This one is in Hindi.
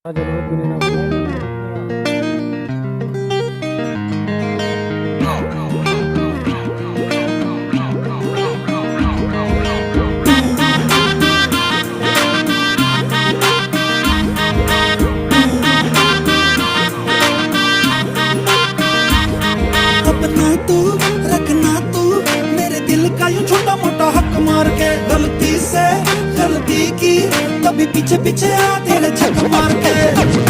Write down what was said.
जरूरत भी नहीं ना। अपना तू रखना तू मेरे दिल का यूं छोटा मोटा हक मार के, गलती से गलती की तभी पीछे पीछे आ तेरे झक मार के।